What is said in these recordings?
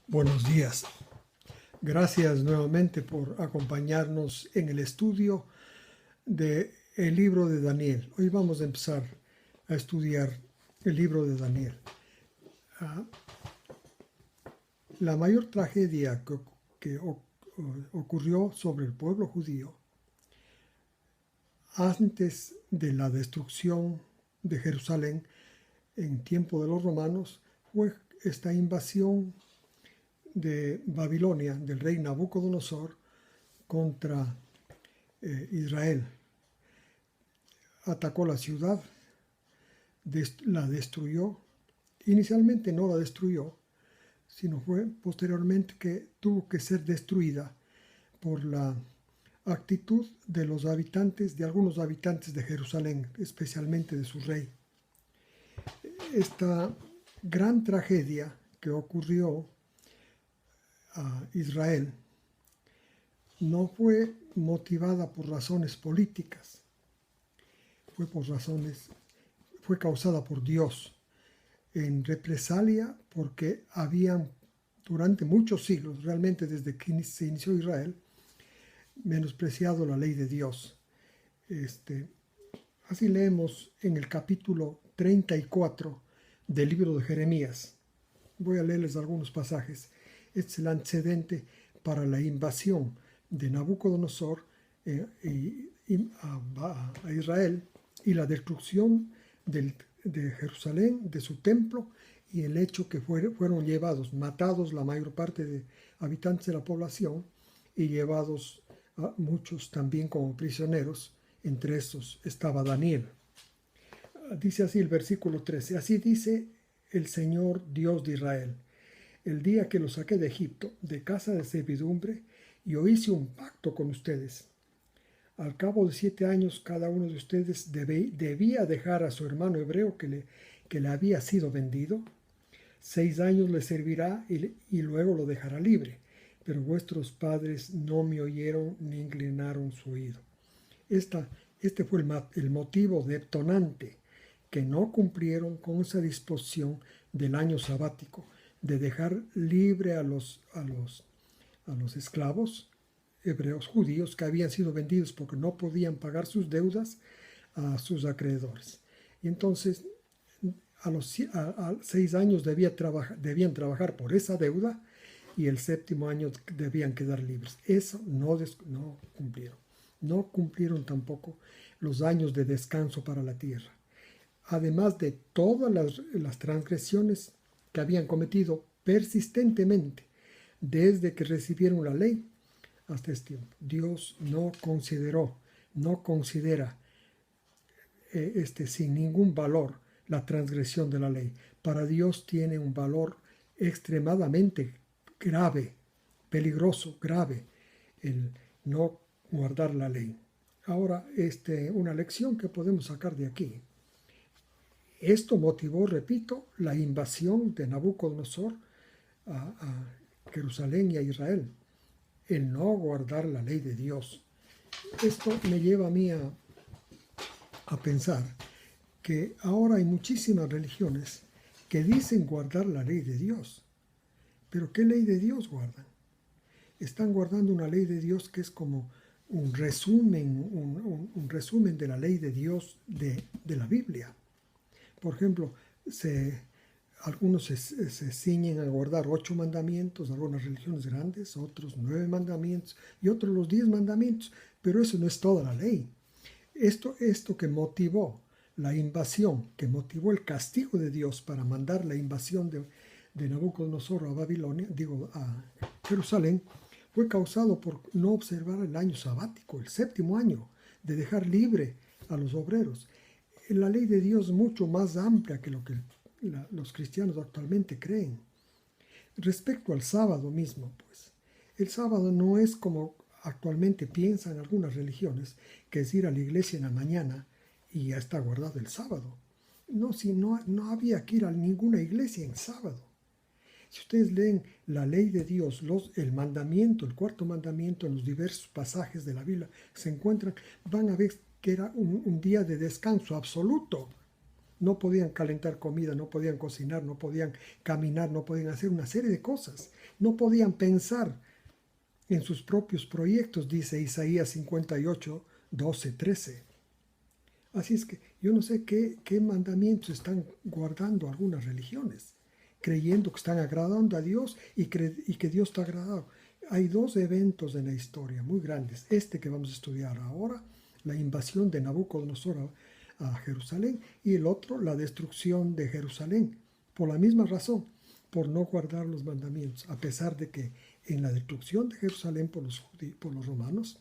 Buenos días. Gracias nuevamente por acompañarnos en el estudio del libro de Daniel. Hoy vamos a empezar a estudiar el libro de Daniel. La mayor tragedia que ocurrió sobre el pueblo judío antes de la destrucción de Jerusalén en tiempo de los romanos fue esta invasión de Babilonia, del rey Nabucodonosor, contra Israel. Atacó la ciudad, la destruyó. Inicialmente no la destruyó, sino fue posteriormente que tuvo que ser destruida por la actitud de los habitantes, de algunos habitantes de Jerusalén, especialmente de su rey. Esta gran tragedia que ocurrió a Israel no fue motivada por razones políticas, fue causada por Dios en represalia porque habían durante muchos siglos, realmente desde que se inició Israel, menospreciado la ley de Dios. Así leemos en el capítulo 34 del libro de Jeremías. Voy a leerles algunos pasajes. Este es el antecedente para la invasión de Nabucodonosor a Israel y la destrucción de Jerusalén, de su templo, y el hecho que fueron matados la mayor parte de habitantes de la población y llevados a muchos también como prisioneros. Entre estos estaba Daniel. Dice así el versículo 13: así dice el Señor Dios de Israel: el día que los saqué de Egipto, de casa de servidumbre, yo hice un pacto con ustedes. Al cabo de 7 años, cada uno de ustedes debía dejar a su hermano hebreo que le había sido vendido. 6 años le servirá y luego lo dejará libre. Pero vuestros padres no me oyeron ni inclinaron su oído. Este fue el motivo detonante, que no cumplieron con esa disposición del año sabático, de dejar libre a los esclavos hebreos judíos que habían sido vendidos porque no podían pagar sus deudas a sus acreedores. Y entonces a 6 años debían trabajar por esa deuda, y el 7º año debían quedar libres. Eso no cumplieron. No cumplieron tampoco los años de descanso para la tierra. Además de todas las transgresiones que habían cometido persistentemente desde que recibieron la ley hasta este tiempo, Dios no considera sin ningún valor la transgresión de la ley. Para Dios tiene un valor extremadamente grave, peligroso, grave, el no guardar la ley. Ahora, una lección que podemos sacar de aquí. Esto motivó, repito, la invasión de Nabucodonosor a Jerusalén y a Israel, el no guardar la ley de Dios. Esto me lleva a mí a pensar que ahora hay muchísimas religiones que dicen guardar la ley de Dios. Pero ¿qué ley de Dios guardan? Están guardando una ley de Dios que es como un resumen de la ley de Dios de la Biblia. Por ejemplo, algunos se ciñen a guardar 8 mandamientos, algunas religiones grandes, otros 9 mandamientos y otros los 10 mandamientos, pero eso no es toda la ley. Esto que motivó la invasión, que motivó el castigo de Dios para mandar la invasión de Nabucodonosor a Babilonia, a Jerusalén, fue causado por no observar el año sabático, el 7º año, de dejar libre a los obreros. La ley de Dios es mucho más amplia que lo que los cristianos actualmente creen. Respecto al sábado mismo, pues, el sábado no es como actualmente piensan algunas religiones, que es ir a la iglesia en la mañana y ya está guardado el sábado. No había que ir a ninguna iglesia en sábado. Si ustedes leen la ley de Dios, el mandamiento, el 4º mandamiento, en los diversos pasajes de la Biblia se encuentran, van a ver que era un día de descanso absoluto. No podían calentar comida, no podían cocinar, no podían caminar, no podían hacer una serie de cosas. No podían pensar en sus propios proyectos, dice Isaías 58, 12, 13. Así es que yo no sé qué mandamientos están guardando algunas religiones, creyendo que están agradando a Dios y que Dios está agradado. Hay dos eventos en la historia muy grandes. Este que vamos a estudiar ahora, la invasión de Nabucodonosor a Jerusalén, y el otro, la destrucción de Jerusalén, por la misma razón, por no guardar los mandamientos, a pesar de que en la destrucción de Jerusalén por los romanos,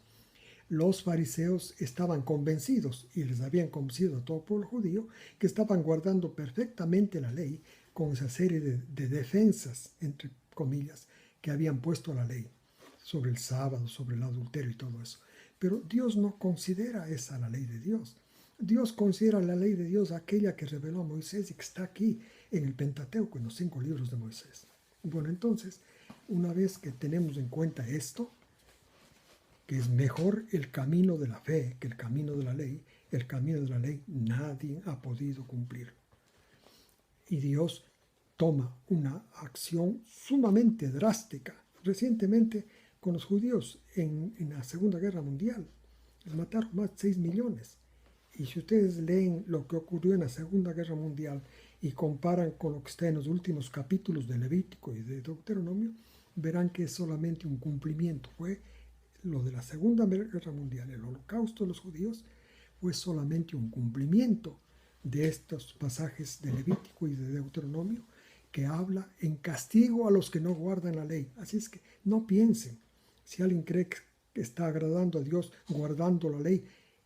los fariseos estaban convencidos, y les habían convencido a todo el pueblo judío, que estaban guardando perfectamente la ley con esa serie de defensas, entre comillas, que habían puesto a la ley sobre el sábado, sobre el adulterio y todo eso. Pero Dios no considera esa la ley de Dios. Dios considera la ley de Dios aquella que reveló a Moisés y que está aquí en el Pentateuco, en los 5 libros de Moisés. Bueno, entonces, una vez que tenemos en cuenta esto, que es mejor el camino de la fe que el camino de la ley, el camino de la ley nadie ha podido cumplir. Y Dios toma una acción sumamente drástica. Recientemente con los judíos en la Segunda Guerra Mundial, les mataron más de 6 millones. Y si ustedes leen lo que ocurrió en la Segunda Guerra Mundial y comparan con lo que está en los últimos capítulos de Levítico y de Deuteronomio, verán que es solamente un cumplimiento. Fue lo de la Segunda Guerra Mundial, el holocausto de los judíos, fue solamente un cumplimiento de estos pasajes de Levítico y de Deuteronomio que habla en castigo a los que no guardan la ley. Así es que no piensen, si alguien cree que está agradando a Dios guardando la ley,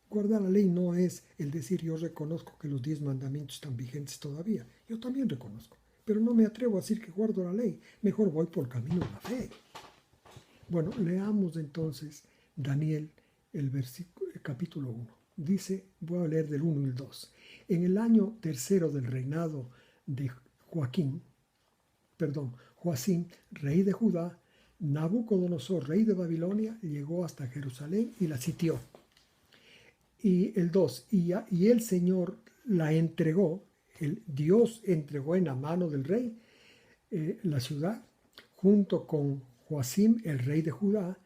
guardar la ley no es el decir yo reconozco que los 10 mandamientos están vigentes todavía. Yo también reconozco, pero no me atrevo a decir que guardo la ley. Mejor voy por el camino de la fe. Bueno, leamos entonces Daniel, el capítulo 1. Dice, voy a leer del 1 y el 2. En el año tercero del reinado de Joacim, rey de Judá, Nabucodonosor, rey de Babilonia, llegó hasta Jerusalén y la sitió. Y el 2, y el Señor la entregó, el Dios entregó en la mano del rey la ciudad, junto con Joacim, el rey de Judá,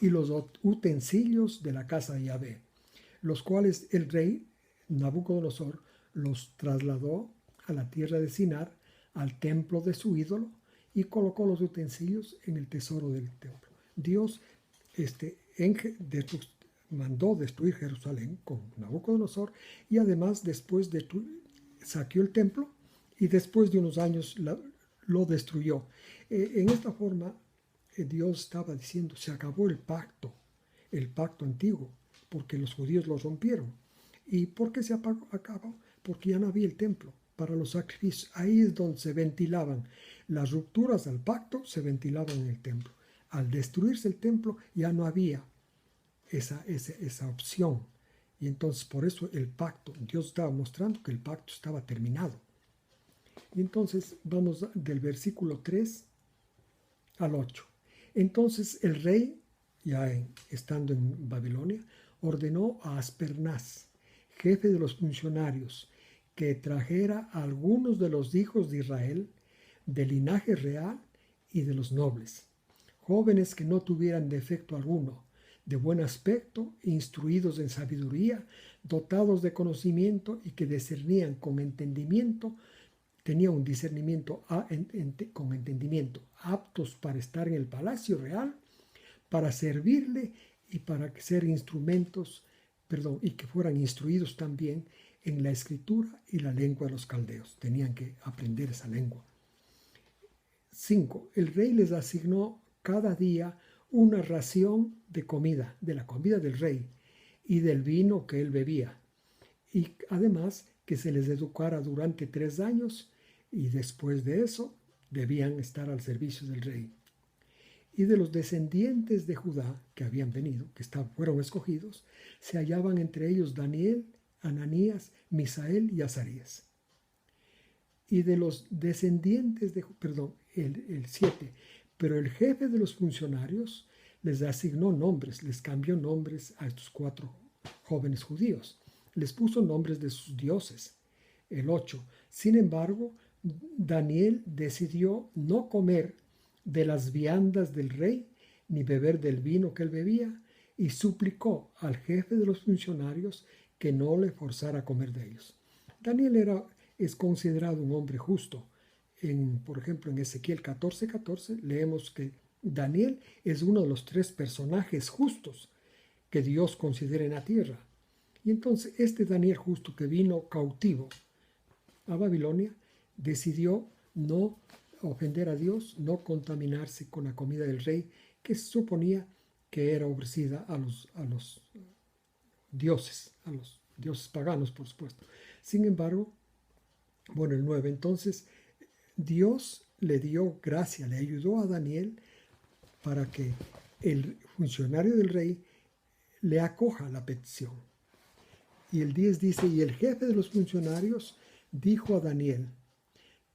y los utensilios de la casa de Yahvé, los cuales el rey Nabucodonosor los trasladó a la tierra de Sinar, al templo de su ídolo, y colocó los utensilios en el tesoro del templo. Dios mandó destruir Jerusalén con Nabucodonosor, y además después saqueó el templo, y después de unos años lo destruyó. En esta forma, Dios estaba diciendo, se acabó el pacto antiguo, porque los judíos lo rompieron. ¿Y por qué se acabó? Porque ya no había el templo para los sacrificios. Ahí es donde se ventilaban las rupturas al pacto, se ventilaban en el templo. Al destruirse el templo ya no había esa opción. Y entonces por eso el pacto, Dios estaba mostrando que el pacto estaba terminado. Y entonces vamos del versículo 3 al 8. Entonces el rey, ya estando en Babilonia, ordenó a Aspenaz, jefe de los funcionarios, que trajera a algunos de los hijos de Israel, del linaje real y de los nobles, jóvenes que no tuvieran defecto alguno, de buen aspecto, instruidos en sabiduría, dotados de conocimiento y que discernían con entendimiento, tenían un discernimiento con entendimiento, aptos para estar en el palacio real, para servirle y para ser instrumentos, y que fueran instruidos también en la escritura y la lengua de los caldeos. Tenían que aprender esa lengua. 5. El rey les asignó cada día una ración de comida, de la comida del rey y del vino que él bebía. Y además que se les educara durante 3 años y después de eso debían estar al servicio del rey. Y de los descendientes de Judá que habían venido, fueron escogidos, se hallaban entre ellos Daniel, Ananías, Misael y Azarías. Y de los descendientes el 7, pero el jefe de los funcionarios les asignó nombres, les cambió nombres a estos 4 jóvenes judíos, les puso nombres de sus dioses. El 8. Sin embargo, Daniel decidió no comer de las viandas del rey, ni beber del vino que él bebía, y suplicó al jefe de los funcionarios que no le forzara a comer de ellos. Daniel es considerado un hombre justo. Por ejemplo, en Ezequiel 14:14 leemos que Daniel es uno de los 3 personajes justos que Dios considera en la tierra. Y entonces este Daniel justo que vino cautivo a Babilonia decidió no ofender a Dios, no contaminarse con la comida del rey, que se suponía que era ofrecida a los dioses paganos, por supuesto. Sin embargo, bueno, el 9, entonces Dios le dio gracia, le ayudó a Daniel para que el funcionario del rey le acoja la petición. Y el 10 dice, y el jefe de los funcionarios dijo a Daniel,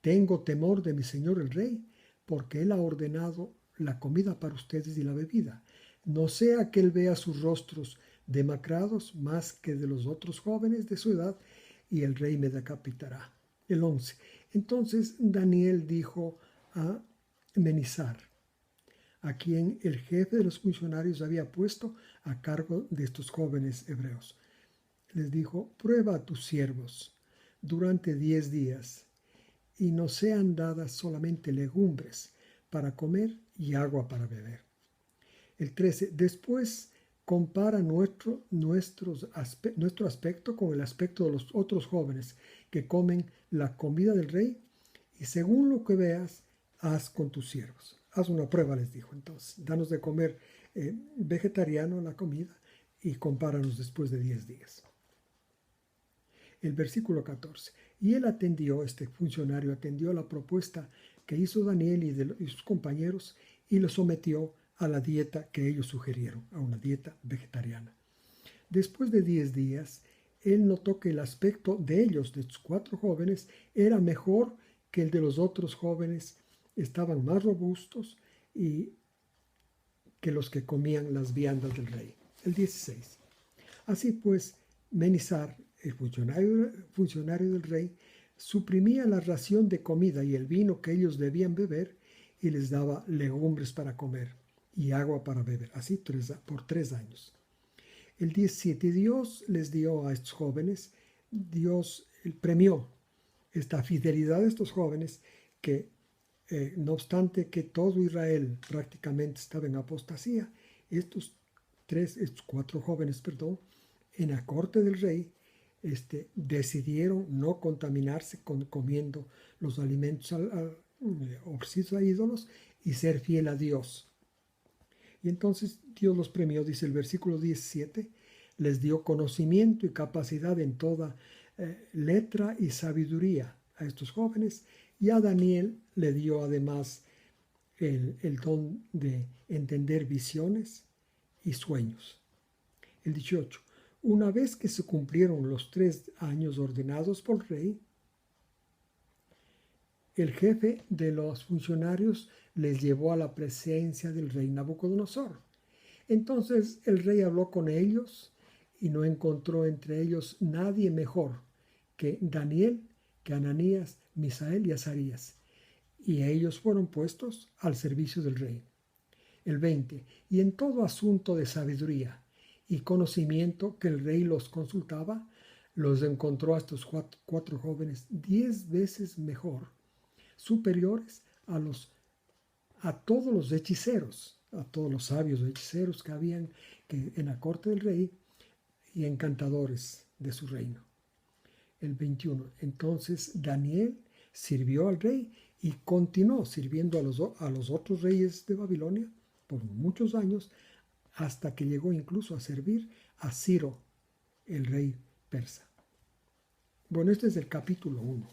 tengo temor de mi señor el rey, porque él ha ordenado la comida para ustedes y la bebida. No sea que él vea sus rostros demacrados más que de los otros jóvenes de su edad, y el rey me decapitará. El 11. Entonces Daniel dijo a Menisar, a quien el jefe de los funcionarios había puesto a cargo de estos jóvenes hebreos. Les dijo, prueba a tus siervos durante 10 días, y no sean dadas solamente legumbres para comer y agua para beber. El 13. Después compara nuestro aspecto con el aspecto de los otros jóvenes que comen la comida del rey, y según lo que veas, haz con tus siervos. Haz una prueba, les dijo entonces. Danos de comer vegetariano la comida y compáranos después de 10 días. El versículo 14. Y él este funcionario atendió la propuesta que hizo Daniel y sus compañeros y lo sometió a la dieta que ellos sugirieron, a una dieta vegetariana. Después de 10 días, él notó que el aspecto de ellos, de sus 4 jóvenes, era mejor que el de los otros jóvenes. Estaban más robustos y que los que comían las viandas del rey. El 16. Así pues, Menisar, el funcionario del rey, suprimía la ración de comida y el vino que ellos debían beber y les daba legumbres para comer y agua para beber, así por 3 años. El 17, Dios les dio a estos jóvenes, Dios premió esta fidelidad de estos jóvenes que, no obstante que todo Israel prácticamente estaba en apostasía, estos 4 jóvenes, en la corte del rey, decidieron no contaminarse comiendo los alimentos ofrecidos a ídolos y ser fiel a Dios. Y entonces Dios los premió, dice el versículo 17, les dio conocimiento y capacidad en toda letra y sabiduría a estos jóvenes, y a Daniel le dio además el don de entender visiones y sueños. El 18. Una vez que se cumplieron los 3 años ordenados por el rey, el jefe de los funcionarios les llevó a la presencia del rey Nabucodonosor. Entonces el rey habló con ellos y no encontró entre ellos nadie mejor que Daniel, que Ananías, Misael y Azarías, y ellos fueron puestos al servicio del rey. El 20. Y en todo asunto de sabiduría y conocimiento que el rey los consultaba, los encontró a estos 4 jóvenes 10 veces mejor, superiores a todos los hechiceros, a todos los sabios hechiceros que habían en la corte del rey y encantadores de su reino. El 21. Entonces Daniel sirvió al rey y continuó sirviendo a los otros reyes de Babilonia por muchos años, hasta que llegó incluso a servir a Ciro, el rey persa. Bueno, este es el capítulo 1.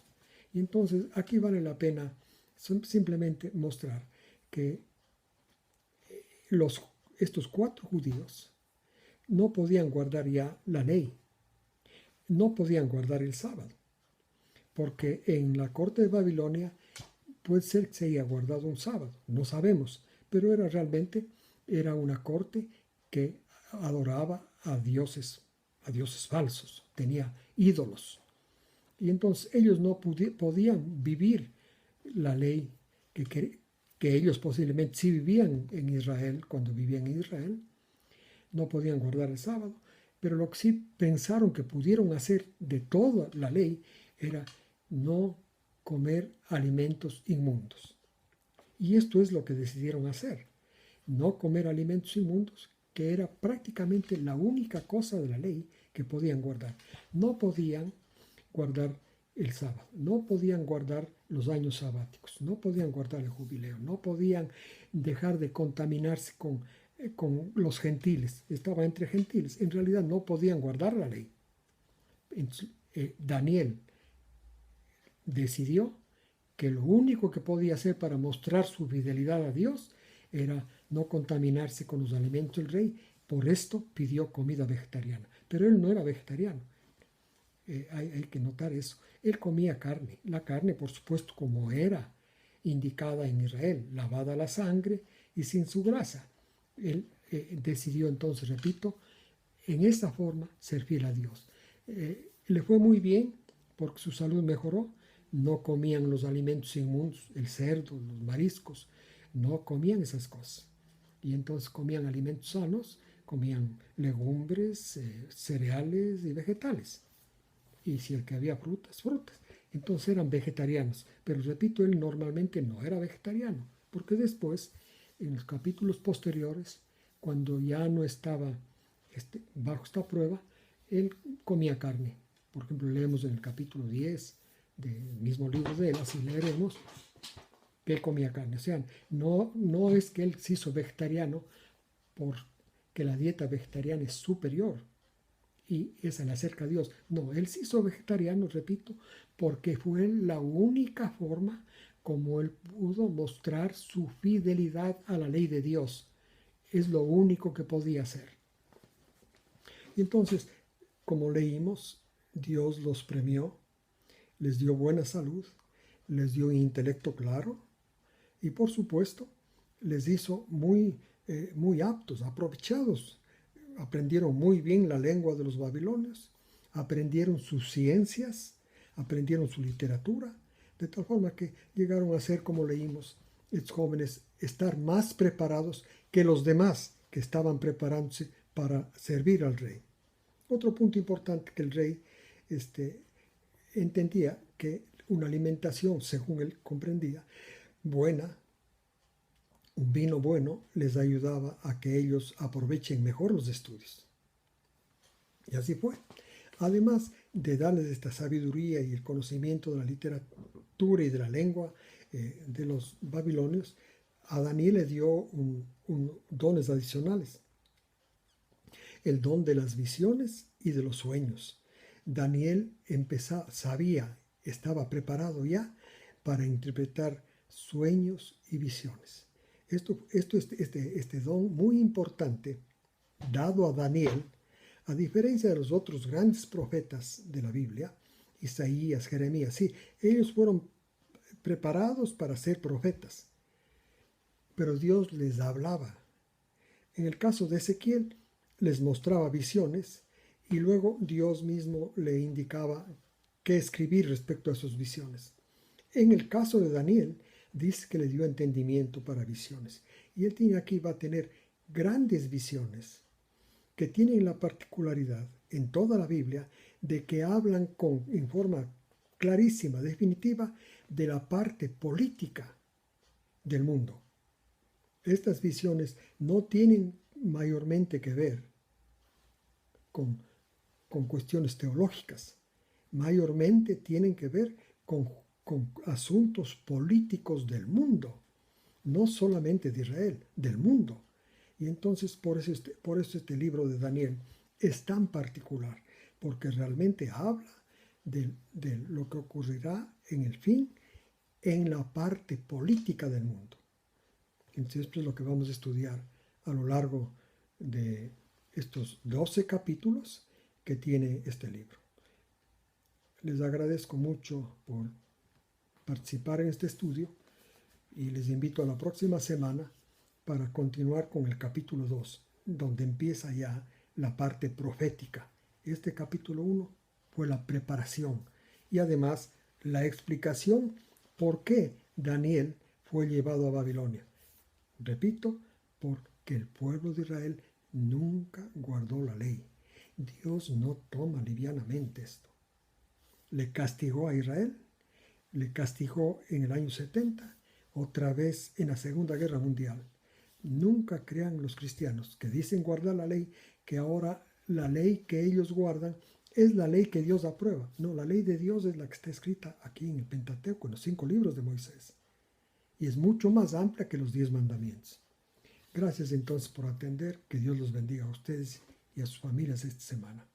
Y entonces aquí vale la pena simplemente mostrar que estos 4 judíos no podían guardar ya la ley, no podían guardar el sábado, porque en la corte de Babilonia puede ser que se haya guardado un sábado, no sabemos, pero era una corte que adoraba a dioses falsos, tenía ídolos. Y entonces ellos no podían vivir la ley que ellos posiblemente sí vivían en Israel, cuando vivían en Israel, no podían guardar el sábado, pero lo que sí pensaron que pudieron hacer de toda la ley era no comer alimentos inmundos. Y esto es lo que decidieron hacer, no comer alimentos inmundos, que era prácticamente la única cosa de la ley que podían guardar. No podían guardar el sábado, no podían guardar los años sabáticos, no podían guardar el jubileo, no podían dejar de contaminarse con los gentiles. Estaba entre gentiles, en realidad no podían guardar la ley. Daniel decidió que lo único que podía hacer para mostrar su fidelidad a Dios era no contaminarse con los alimentos del rey. Por esto pidió comida vegetariana. Pero él no era vegetariano. Hay que notar eso. Él comía carne. La carne, por supuesto, como era indicada en Israel, lavada la sangre y sin su grasa. Él decidió entonces, repito, en esa forma ser fiel a Dios. Le fue muy bien porque su salud mejoró. No comían los alimentos inmundos, el cerdo, los mariscos, no comían esas cosas. Y entonces comían alimentos sanos, comían legumbres, cereales y vegetales. Y si el que había frutas, frutas. Entonces eran vegetarianos. Pero repito, él normalmente no era vegetariano, porque después, en los capítulos posteriores, cuando ya no estaba bajo esta prueba, él comía carne. Por ejemplo, leemos en el capítulo 10 del mismo libro de él, así leeremos, que él comía carne. O sea, no es que él se hizo vegetariano porque la dieta vegetariana es superior y esa le acerca a Dios. No, él se hizo vegetariano, repito, porque fue la única forma como él pudo mostrar su fidelidad a la ley de Dios. Es lo único que podía hacer. Y entonces, como leímos, Dios los premió, les dio buena salud, les dio intelecto claro y por supuesto les hizo muy aptos, aprovechados. Aprendieron muy bien la lengua de los babilonios, aprendieron sus ciencias, aprendieron su literatura, de tal forma que llegaron a ser, como leímos, estos jóvenes, estar más preparados que los demás que estaban preparándose para servir al rey. Otro punto importante que el rey entendía que una alimentación, según él comprendía, buena, un vino bueno, les ayudaba a que ellos aprovechen mejor los estudios. Y así fue. Además de darles esta sabiduría y el conocimiento de la literatura y de la lengua de los babilonios, a Daniel le dio dones adicionales. El don de las visiones y de los sueños. Daniel sabía, estaba preparado ya para interpretar sueños y visiones. Este don muy importante dado a Daniel, a diferencia de los otros grandes profetas de la Biblia, Isaías, Jeremías, sí, ellos fueron preparados para ser profetas, pero Dios les hablaba. En el caso de Ezequiel, les mostraba visiones y luego Dios mismo le indicaba qué escribir respecto a sus visiones. En el caso de Daniel, dice que le dio entendimiento para visiones. Y él va a tener grandes visiones que tienen la particularidad en toda la Biblia de que hablan en forma clarísima, definitiva, de la parte política del mundo. Estas visiones no tienen mayormente que ver con cuestiones teológicas, mayormente tienen que ver con asuntos políticos del mundo, no solamente de Israel, del mundo. Y entonces por eso este libro de Daniel es tan particular, porque realmente habla de lo que ocurrirá en el fin, en la parte política del mundo. Entonces esto es lo que vamos a estudiar a lo largo de estos 12 capítulos que tiene este libro. Les agradezco mucho por participar en este estudio y les invito a la próxima semana para continuar con el capítulo 2, donde empieza ya la parte profética. Este capítulo 1 fue la preparación y además la explicación por qué Daniel fue llevado a Babilonia. Repito, porque el pueblo de Israel nunca guardó la ley. Dios no toma livianamente esto. Le castigó a Israel, le castigó en el año 70, otra vez en la Segunda Guerra Mundial. Nunca crean los cristianos que dicen guardar la ley, que ahora la ley que ellos guardan es la ley que Dios aprueba. No, la ley de Dios es la que está escrita aquí en el Pentateuco, en los 5 libros de Moisés. Y es mucho más amplia que los 10 mandamientos. Gracias entonces por atender. Que Dios los bendiga a ustedes y a sus familias esta semana.